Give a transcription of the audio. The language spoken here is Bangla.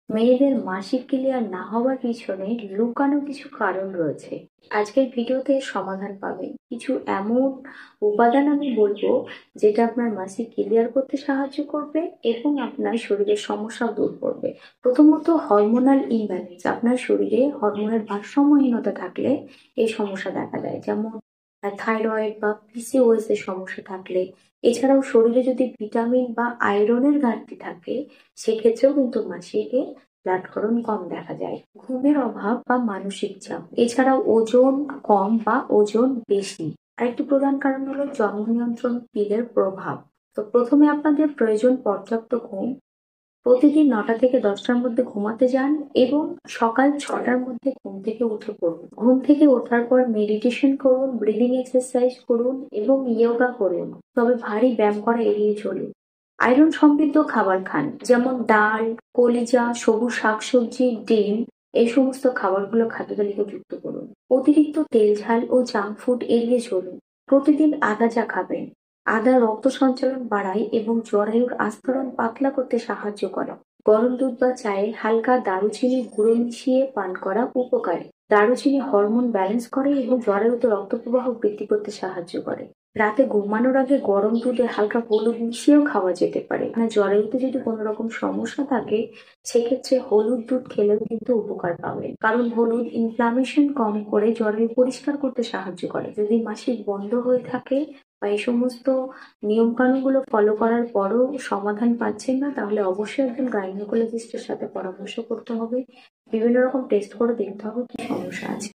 মেয়েদের মাসিক ক্লিয়ার না হওয়ার পিছনে লুকানো কিছু কারণ রয়েছে। আজকের ভিডিওতে এর সমাধান পাবেন। কিছু এমন উপাদান আমি বলবো যেটা আপনার মাসিক ক্লিয়ার করতে সাহায্য করবে এবং আপনার শরীরের সমস্যাও দূর করবে। প্রথমত, হরমোনাল ইমব্যালেন্স। আপনার শরীরে হরমোনের ভারসাম্যহীনতা থাকলে এই সমস্যা দেখা দেয়, যেমন থাইরয়েড বা পিসিওএস এর সমস্যা থাকলে। এছাড়াও শরীরে যদি ভিটামিন বা আয়রনের ঘাটতি থাকে, সেক্ষেত্রেও কিন্তু মাসিকে ব্লাডকরণ কম দেখা যায়। ঘুমের অভাব বা মানসিক চাপ, এছাড়াও ওজন কম বা ওজন বেশি। আরেকটি প্রধান কারণ হলো জন্ম নিয়ন্ত্রণ পিলের প্রভাব। তো প্রথমে আপনাদের প্রয়োজন পর্যাপ্ত ঘুম। প্রতিদিন 9টা থেকে 10টার মধ্যে ঘুমাতে যান এবং সকাল 6টার মধ্যে ঘুম থেকে উঠে পড়ুন। ঘুম থেকে ওঠার পর মেডিটেশন করুন, ব্রিদিং এক্সারসাইজ করুন এবং ইয়োগা করুন। তবে ভারী ব্যায়াম করা এড়িয়ে চলুন। আয়রন সমৃদ্ধ খাবার খান, যেমন ডাল, কলিজা, সবুজ শাকসবজি, ডিম। এই সমস্ত খাবারগুলো খাদ্য তালিকায় যুক্ত করুন। অতিরিক্ত তেল ঝাল ও জাঙ্ক ফুড এড়িয়ে চলুন। প্রতিদিন আদা চা খাবেন। আদা রক্ত সঞ্চালন বাড়ায় এবং জরায়ুর আস্তরণ পাতলা করতে সাহায্য করে। গরম দুধ বা চায়ে হালকা দারুচিনির গুঁড়ো মিশিয়ে পান করা উপকারী। দারুচিনি হরমোন ব্যালেন্স করে এবং জরায়ুতে রক্ত প্রবাহ বৃদ্ধি করতে সাহায্য করে। রাতে ঘুমানোর আগে গরম দুধে হালকা হলুদ মিশিয়েও খাওয়া যেতে পারে। মানে জরায়ুতে যদি কোনো রকম সমস্যা থাকে, সেক্ষেত্রে হলুদ দুধ খেলেও কিন্তু উপকার পাবেন, কারণ হলুদ ইনফ্লামেশন কম করে জরায়ু পরিষ্কার করতে সাহায্য করে। যদি মাসিক বন্ধ হয়ে থাকে বা এই সমস্ত নিয়ম কানুনগুলো ফলো করার পরও সমাধান পাচ্ছেন না, তাহলে অবশ্যই একজন গাইনোকোলজিস্টের সাথে পরামর্শ করতে হবে। বিভিন্ন রকম টেস্ট করে দেখতে হবে কি সমস্যা আছে।